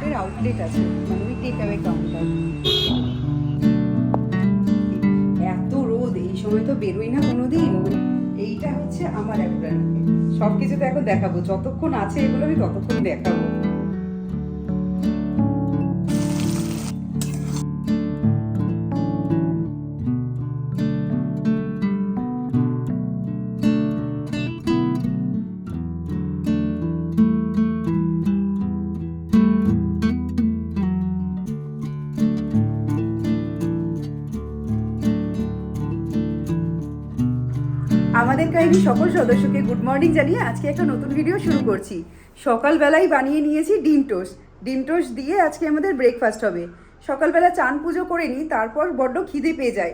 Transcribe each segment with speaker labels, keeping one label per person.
Speaker 1: ডিমার্টের outlet আছে, মানে ওই টেক অ্যাওয়ে কাউন্টার। এত রোদ, এই সময় তো বেরোই না কোনোদিন। এইটা হচ্ছে আমার অ্যাপ্রন। সব কিছু তো এখন দেখাবো, যতক্ষণ আছে এগুলো আমি ততক্ষণ দেখাবো। আমাদের কাহিনী সকল সদস্যকে গুড মর্নিং জানিয়ে আজকে একটা নতুন ভিডিও শুরু করছি। সকালবেলায় বানিয়ে নিয়েছি ডিম টোস্ট। ডিম টোস্ট দিয়ে আজকে আমাদের ব্রেকফাস্ট হবে। সকালবেলা চান পুজো করে নিই, তারপর বড্ড খিদে পেয়ে যায়।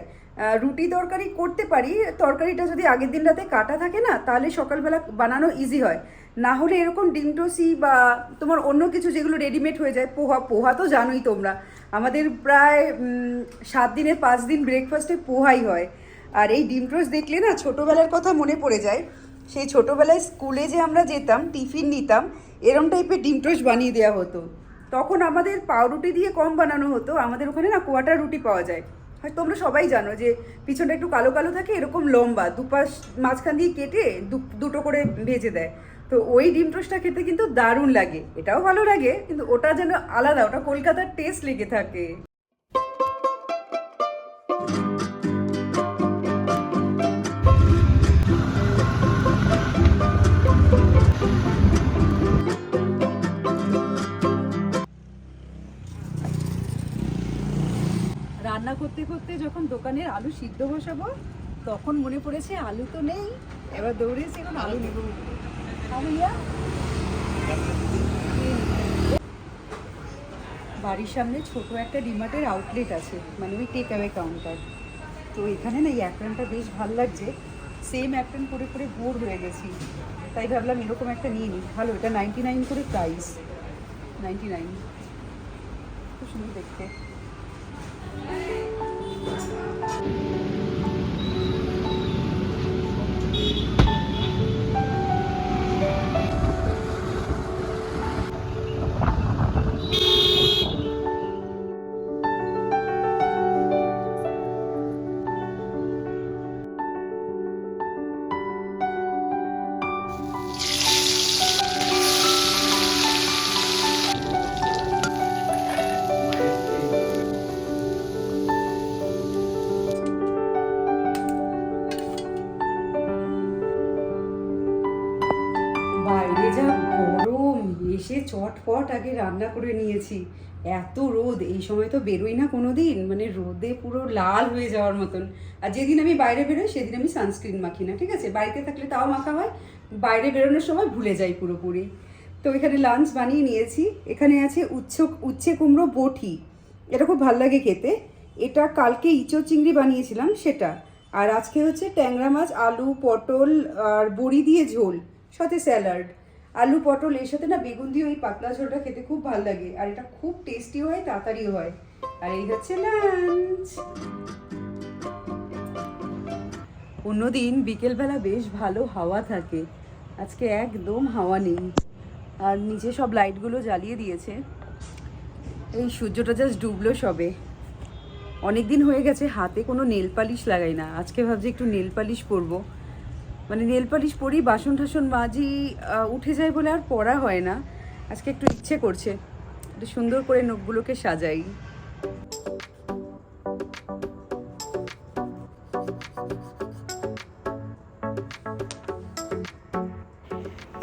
Speaker 1: রুটি তরকারি করতে পারি, তরকারিটা যদি আগের দিন রাতে কাটা থাকে না, তাহলে সকালবেলা বানানো ইজি হয়। না হলে এরকম ডিম টোস্টই বা তোমার অন্য কিছু যেগুলো রেডিমেড হয়ে যায়, পোহা পোহা তো জানোই তোমরা, আমাদের প্রায় 7 দিনে 5 দিন ব্রেকফাস্টে পোহাই হয়। আর এই ডিম টোস্ট দেখলে না ছোটোবেলার কথা মনে পড়ে যায়। সেই ছোটোবেলায় স্কুলে যে আমরা যেতাম, টিফিন নিতাম, এরম টাইপের ডিম টোস্ট বানিয়ে দেওয়া হতো। তখন আমাদের পাউরুটি দিয়ে কম বানানো হতো, আমাদের ওখানে না কোয়াটার রুটি পাওয়া যায়। হয়তো তোমরা সবাই জানো যে পিছনটা একটু কালো কালো থাকে, এরকম লম্বা, দুপাশ মাঝখান দিয়ে কেটে দুটো করে ভেজে দেয়। তো ওই ডিম টোস্টটা খেতে কিন্তু দারুণ লাগে, এটাও ভালো লাগে, কিন্তু ওটা যেন আলাদা, ওটা কলকাতার টেস্ট লেগে থাকে। রান্না করতে করতে যখন দোকানের আলু সিদ্ধ বসাবো, তখন মনে পড়েছে আলু তো নেই, এবার দৌড়েছি এখন আলু নেব। বাড়ির সামনে ছোট একটা ডিমার্টের আউটলেট আছে, মানে ওই টেক অ্যাওয়ে কাউন্টার। তো এখানে না এই অ্যাপ্রনটা বেশ ভালো লাগছে। সেম অ্যাপ্রন করে করে বোর হয়ে গেছি, তাই ভাবলাম এরকম একটা নিয়ে নিই। ভালো, এটা 99 করে প্রাইস, 99। খুব সুন্দর দেখতে। বাইরে যা গরম, এসে চটপট আগে রান্না করে নিয়েছি। এত রোদ, এই সময় তো বেরোই না কোনো দিন, মানে রোদে পুরো লাল হয়ে যাওয়ার মতন। আর যেদিন আমি বাইরে বেরোই সেদিন আমি সানস্ক্রিন মাখি না, ঠিক আছে? বাড়িতে থাকলে তাও মাখা হয়, বাইরে বেরোনোর সময় ভুলে যাই পুরোপুরি। তো এখানে লাঞ্চ বানিয়ে নিয়েছি। এখানে আছে উচ্ছে কুমড়ো বটি, এটা খুব ভালো লাগে খেতে। এটা কালকে ইঁচড় চিংড়ি বানিয়েছিলাম সেটা। আর আজকে হচ্ছে ট্যাংরা মাছ, আলু পটল আর বড়ি দিয়ে ঝোল, সাথে স্যালাড। আলু পটল এর সাথে না বেগুন দিয়ে ওই পাতলা ঝোলটা খেতে খুব ভালো লাগে, আর এটা খুব টেস্টিও হয়, তাড়াতাড়িও হয়। আর এই হচ্ছে লাঞ্চ। অন্যদিন বিকেলবেলা বেশ ভালো হাওয়া থাকে, আজকে একদম হাওয়া নেই। আর নিচে সব লাইটগুলো জ্বালিয়ে দিয়েছে। এই সূর্যটা জাস্ট ডুবলো সবে। অনেক দিন হয়ে গেছে হাতে কোনো নেল পালিশ লাগাই না, আজকে ভাবছি একটু নেল পালিশ পরবো। মানে নেল পালিশ পরি, বাসন টাসন মাজি, উঠে যায় বলে আর পরা হয় না। আজকে একটু ইচ্ছে করছে একটু সুন্দর করে নখগুলোকে সাজাই।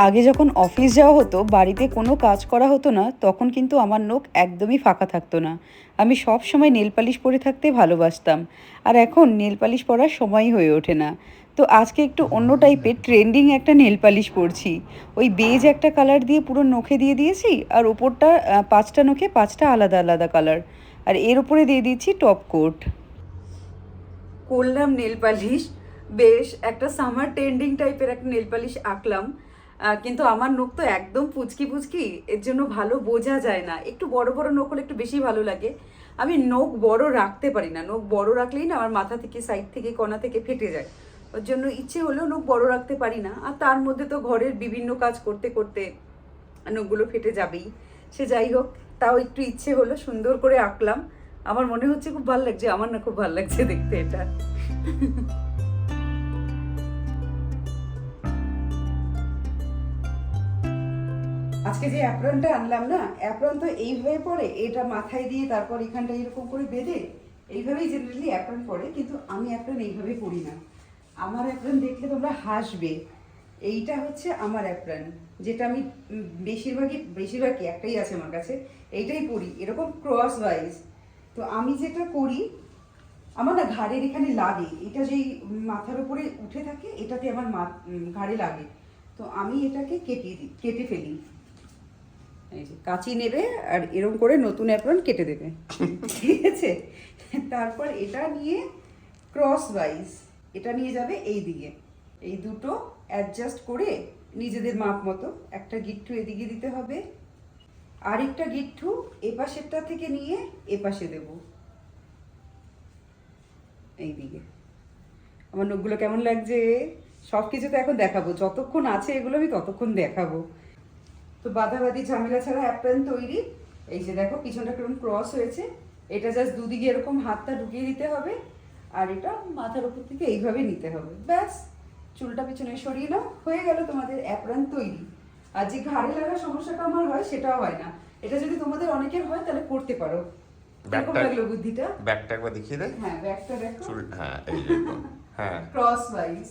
Speaker 1: আগে যখন অফিস যাওয়া হতো, বাড়িতে কোনো কাজ করা হতো না, তখন কিন্তু আমার নখ একদমই ফাঁকা থাকতো না। আমি সব সময় নেল পালিশ পরে থাকতে ভালোবাসতাম। আর এখন নেল পালিশ পরার সময়ই হয়ে ওঠে না। তো আজকে একটু অন্য টাইপের ট্রেন্ডিং একটা নেল পালিশ পরছি। ওই বেজ একটা কালার দিয়ে পুরো নখে দিয়ে দিয়েছি, আর ওপরটা 5টা নখে 5টা আলাদা আলাদা কালার। আর এর উপরে দিয়ে দিচ্ছি টপ কোট। করলাম নেল পালিশ, বেশ একটা সামার ট্রেন্ডিং টাইপের একটা নেল পালিশ আঁকলাম। কিন্তু আমার নখ তো একদম পুচকি পুচকি, এর জন্য ভালো বোঝা যায় না। একটু বড় বড় নখ হলে একটু বেশি ভালো লাগে। আমি নখ বড় রাখতে পারি না, নখ বড় রাখলেই না আমার মাথা থেকে, সাইড থেকে, কোণা থেকে ফেটে যায়। ওর জন্য ইচ্ছে হলেও নখ বড় রাখতে পারি না। আর তার মধ্যে তো ঘরের বিভিন্ন কাজ করতে করতে নখগুলো ফেটে যাবেই। সে যাই হোক, তাও একটু ইচ্ছে হলো, সুন্দর করে আঁকলাম। আমার মনে হচ্ছে খুব ভালো লাগছে, আমার না খুব ভালো লাগছে দেখতে এটা। আজকে যে অ্যাপ্রনটা আনলাম না, অ্যাপ্রন তো এইভাবে পরে, এটা মাথায় দিয়ে তারপর এখানটা এরকম করে বেঁধে এইভাবেই জেনারেলি অ্যাপ্রন পরে, কিন্তু আমি অ্যাপ্রন এইভাবে পরি না। আমার অ্যাপ্রন দেখলে তোমরা হাসবে। এইটা হচ্ছে আমার অ্যাপ্রন, যেটা আমি বেশিরভাগই একটাই আছে আমার কাছে, এইটাই পরি এরকম ক্রস ওয়াইজ। তো আমি যেটা করি, আমার না ঘাড়ের এখানে লাগে, এটা যেই মাথার উপরে উঠে থাকে এটাতে আমার ঘাড়ে লাগে। তো আমি এটাকে কেটে ফেলি। এই যে কাঁচি নেবে আর এরকম করে নতুন অ্যাপ্রন কেটে দেবে, ঠিক আছে? তারপর এটা নিয়ে ক্রস ওয়াইজ এটা নিয়ে যাবে এই দিকে, এই দুটো অ্যাডজাস্ট করে নিজেদের মাপ মতো একটা গিট্টু এদিকে দিতে হবে, আরেকটা গিট্টু এপাশেরটা থেকে নিয়ে এপাশে দেব এই দিকে। আমার নখগুলো কেমন লাগছে? সব কিছু তো এখন দেখাবো, যতক্ষণ আছে এগুলো আমি ততক্ষণ দেখাবো। তো বাঁধাবাঁধি ঝামেলা ছাড়া অ্যাপ্রন তৈরি। এই যে দেখো পিছনটা কিরকম ক্রস হয়েছে, এটা জাস্ট দুদিকে এরকম হাতটা ঢুকিয়ে দিতে হবে, আর এটা মাথার উপর থেকে এইভাবে নিতে হবে, ব্যাস। চুলটা পিছনে সরিয়ে নাও, হয়ে গেল তোমাদের অ্যাপ্রন তৈরি। আর যে ঘাড়ে লাগার সমস্যাটা আমার হয় সেটাও হয় না। এটা যদি তোমাদের অনেকের হয় তাহলে করতে পারো। কেমন লাগলো বুদ্ধিটা?
Speaker 2: ব্যাকটা একবার দেখিয়ে দে।
Speaker 1: হ্যাঁ ব্যাকটা দেখো,
Speaker 2: চুল, হ্যাঁ এই যে হ্যাঁ
Speaker 1: ক্রস ওয়াইজ।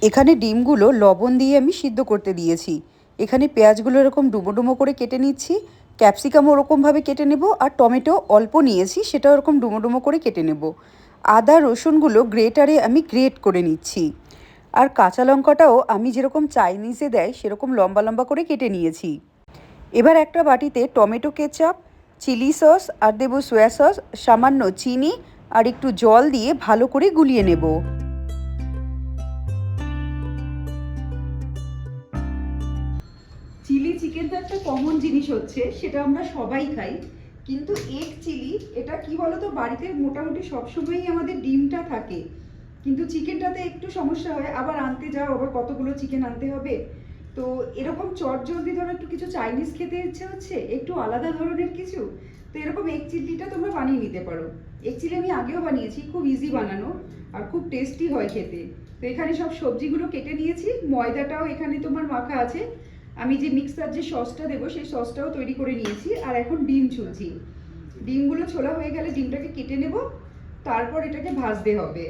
Speaker 1: এখানে ডিমগুলো লবণ দিয়ে আমি সিদ্ধ করতে দিয়েছি। এখানে পেঁয়াজগুলো এরকম ডুমো ডুমো করে কেটে নিচ্ছি, ক্যাপসিকাম ওরকমভাবে কেটে নেব, আর টমেটো অল্প নিয়েছি সেটা ওরকম ডুমো ডুমো করে কেটে নেব। আদা রসুনগুলো গ্রেটারে আমি গ্রেট করে নিচ্ছি, আর কাঁচা লঙ্কাটাও আমি যেরকম চাইনিজে দেয় সেরকম লম্বা লম্বা করে কেটে নিয়েছি। এবার একটা বাটিতে টমেটো কেচাপ, চিলি সস আর দেবো সোয়া সস, সামান্য চিনি আর একটু জল দিয়ে ভালো করে গুলিয়ে নেব। চিলি চিকেন তো একটা কমন জিনিস হচ্ছে, সেটা আমরা সবাই খাই, কিন্তু এগ চিলি এটা কি বলতো, বাড়িতে মোটামুটি সবসময়ই আমাদের ডিমটা থাকে, কিন্তু চিকেনটাতে একটু সমস্যা হয়, আবার আনতে যাও, আবার কতগুলো চিকেন আনতে হবে। তো এরকম চটজলদি ধরো একটু কিছু চাইনিজ খেতে ইচ্ছে হচ্ছে, একটু আলাদা ধরনের কিছু, তো এরকম এগ চিলিটা তোমরা বানিয়ে নিতে পারো। এগ চিলি আমি আগেও বানিয়েছি, খুব ইজি বানানো আর খুব টেস্টি হয় খেতে। তো এখানে সব সবজিগুলো কেটে নিয়েছি, ময়দাটাও এখানে তোমার মাখা আছে, আমি যে মিক্সার যে সসটা দেবো সেই সসটাও তৈরি করে নিয়েছি, আর এখন ডিম ছুলছি। ডিমগুলো ছোলা হয়ে গেলে ডিমটাকে কেটে নেব, তারপর এটাকে ভাজতে হবে।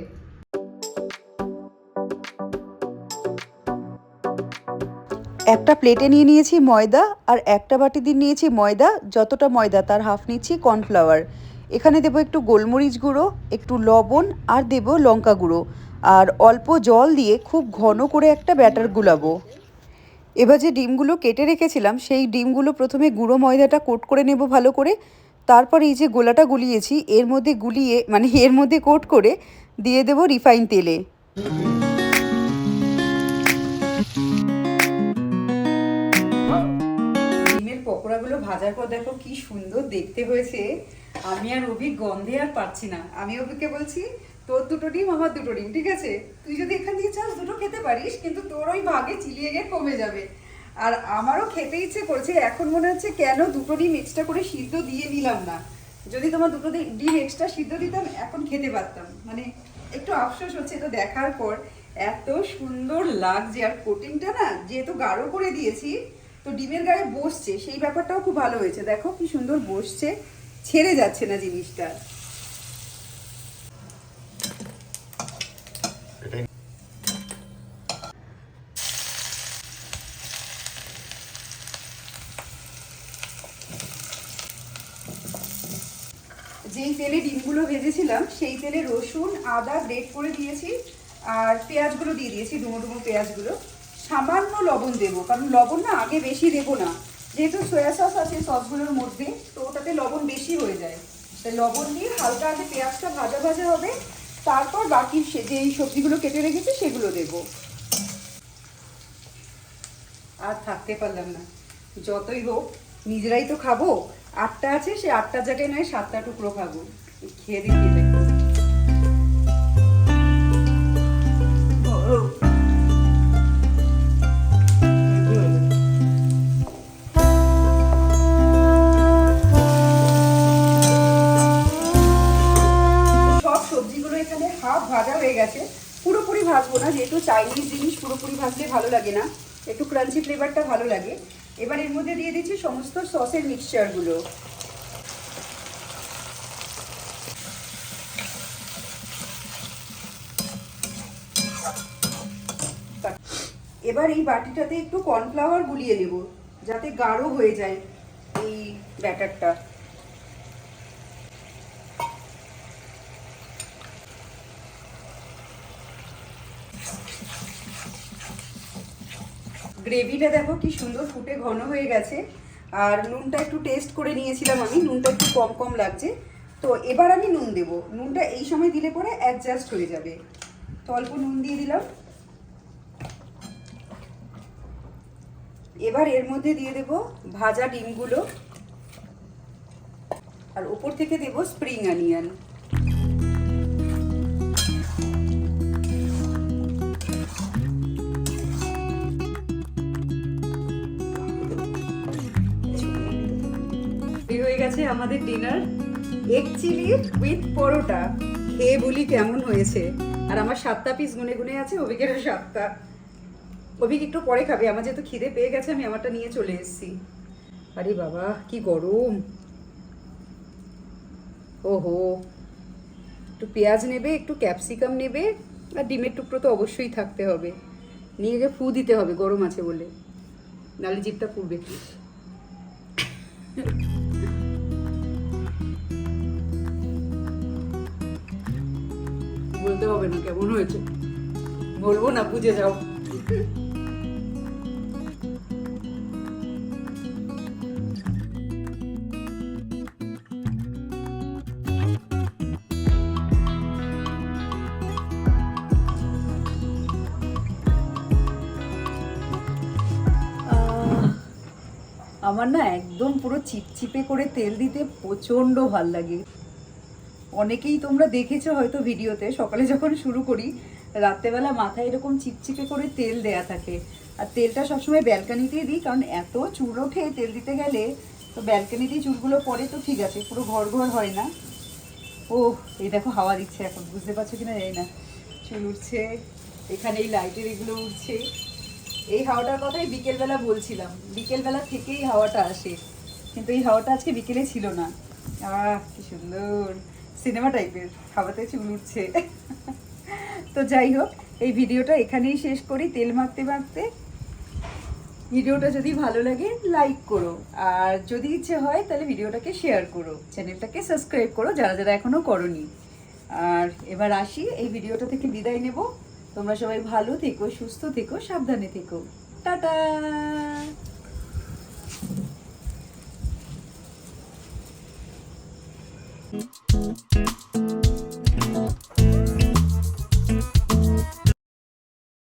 Speaker 1: একটা প্লেটে নিয়ে নিয়েছি ময়দা, আর একটা বাটি দিয়ে নিয়েছি ময়দা, যতটা ময়দা তার হাফ নিচ্ছি কর্নফ্লাওয়ার। এখানে দেবো একটু গোলমরিচ গুঁড়ো, একটু লবণ, আর দেবো লঙ্কা গুঁড়ো, আর অল্প জল দিয়ে খুব ঘন করে একটা ব্যাটার গুলাবো। এবার যে ডিমগুলো কেটে রেখেছিলাম সেই ডিমগুলো প্রথমে গুঁড়ো ময়দাটা কোট করে নেব ভালো করে, তারপর এই যে গোলাটা গুলিয়েছি এর মধ্যে এর মধ্যে কোট করে দিয়ে দেব রিফাইন তেলে। ডিমের পকোড়াগুলো ভাজার পর দেখো কি সুন্দর দেখতে হয়েছে। আমি আর অভি গন্ধে আর পারছি না। আমি অভিকে বলছি তোর দুটো ডিম আমার দুটো ডিম, ঠিক আছে? তুই যদি এখান দিয়ে চাস দুটো খেতে পারিস, কিন্তু তোর ওই ভাগে চিলিয়ে গিয়ে কমে যাবে। আর আমারও খেতে ইচ্ছে করছে, এখন মনে হচ্ছে কেন দুটো ডিম এক্সট্রা করে সিদ্ধ দিয়ে নিলাম না। যদি তোমার দুটো ডিম এক্সট্রা সিদ্ধ দিতাম এখন খেতে পারতাম। মানে একটু আফসোস হচ্ছে এটা দেখার পর। এত সুন্দর লাগছে, আর কোটিংটা না যেহেতু গাঢ় করে দিয়েছি তো ডিমের গায়ে বসছে, সেই ব্যাপারটাও খুব ভালো হয়েছে। দেখো কি সুন্দর বসছে, ছেড়ে যাচ্ছে না জিনিসটা। যেই তেলে ডিমগুলো ভেজেছিলাম সেই তেলে রসুন আদা গ্রেট করে দিয়েছি, আর পেঁয়াজগুলো দিয়ে দিয়েছি, ডুমো ডুমো পেঁয়াজগুলো। সামান্য লবণ দেবো, কারণ লবণ না আগে বেশি দেবো না, যেহেতু সয়া সস আছে সসগুলোর মধ্যে, তো ওটাতে লবণ বেশি হয়ে যায়। তাই লবণ দিয়ে হালকা আগে পেঁয়াজটা ভাজা ভাজা হবে, তারপর বাকি যেই সবজিগুলো কেটে রেখেছি সেগুলো দেবো। আর থাকতে পারলাম না, যতই হোক নিজেরাই তো খাবো। 8টা আছে, সে 8টার জায়গায় নয় 7টা টুকরো খাবো। খেয়ে দেখি দেখো। হাফ ভাজা হয়ে গেছে, পুরোপুরি ভাজবো না, যেহেতু চাইনিজ জিনিস পুরোপুরি ভাজলে ভালো লাগে না, একটু ক্রাঞ্চি ফ্লেভারটা ভালো লাগে। এবার এর মধ্যে দিয়ে দিচ্ছি সমস্ত সসের মিক্সচারগুলো। এবার এই বাটিটাতে একটু কর্নফ্লাওয়ার গুলিয়ে নেব, যাতে গাঢ় হয়ে যায় এই ব্যাটারটা। গ্রেভিটা দেখো কি সুন্দর ফুটে ঘন হয়ে গেছে। আর নুনটা একটু টেস্ট করে নিয়েছিলাম আমি, নুনটা একটু কম কম লাগছে। তো এবার আমি নুন দেব, নুনটা এই সময় দিলে পরে অ্যাডজাস্ট হয়ে যাবে। তো অল্প নুন দিয়ে দিলাম। এবার এর মধ্যে দিয়ে দেব ভাজা ডিমগুলো, আর ওপর থেকে দেব স্প্রিং অনিয়ন। হয়ে গেছে আমাদের ডিনার, এগ চিলি উইথ পরোটা। খেয়ে বলি কেমন হয়েছে। আর আমার 7টা পিস গুনে গুনে আছে, অভিকেরও 7টা। অভিক একটু পরে খাবে, আমার যেহেতু খিদে পেয়ে গেছে আমি আমারটা নিয়ে চলে এসেছি। আরে বাবা কি গরম। ওহো, একটু পেঁয়াজ নেবে, একটু ক্যাপসিকাম নেবে, আর ডিমের টুকরো তো অবশ্যই থাকতে হবে। নিয়ে গিয়ে ফু দিতে হবে গরম আছে বলে, নাহলে জিভটা পুড়বে। বলতে হবে না কেমন হয়েছে, বলবো না, বুঝে যাও। আমার না একদম পুরো চিপচিপে করে তেল দিতে প্রচণ্ড ভাল লাগে। অনেকেই তোমরা দেখেছো হয়তো ভিডিওতে, সকালে যখন শুরু করি রাত্রেবেলা মাথায় এরকম চিপচিপে করে তেল দেয়া থাকে। আর তেলটা সবসময় ব্যালকানিতেই দিই, কারণ এত চুল ওঠে তেল দিতে গেলে। তো ব্যালকানিতেই চুলগুলো পরে তো ঠিক আছে, পুরো ঘর ঘর হয় না। ও এই দেখো হাওয়া দিচ্ছে এখন, বুঝতে পারছো কিনা জানি না, চুল উঠছে এখানে, এই লাইটের এগুলো উঠছে। এই হাওয়াটার কথাই বিকেলবেলা বলছিলাম, বিকেলবেলা থেকেই হাওয়াটা আসে, কিন্তু এই হাওয়াটা আজকে বিকেলে ছিল না। কি সুন্দর সিনেমা টাইপের, হাওয়াতে চুল উঠছে। তো যাই হোক, এই ভিডিওটা এখানেই শেষ করি তেল মাখতে মাখতে। ভিডিওটা যদি ভালো লাগে লাইক করো, আর যদি ইচ্ছে হয় তাহলে ভিডিওটাকে শেয়ার করো, চ্যানেলটাকে সাবস্ক্রাইব করো যারা যারা এখনো করোনি। আর এবার আসি, এই ভিডিওটা থেকে বিদায় নেব। তোমরা সবাই ভালো থেকো, সুস্থ থেকো, সাবধানে থেকো। টাটা।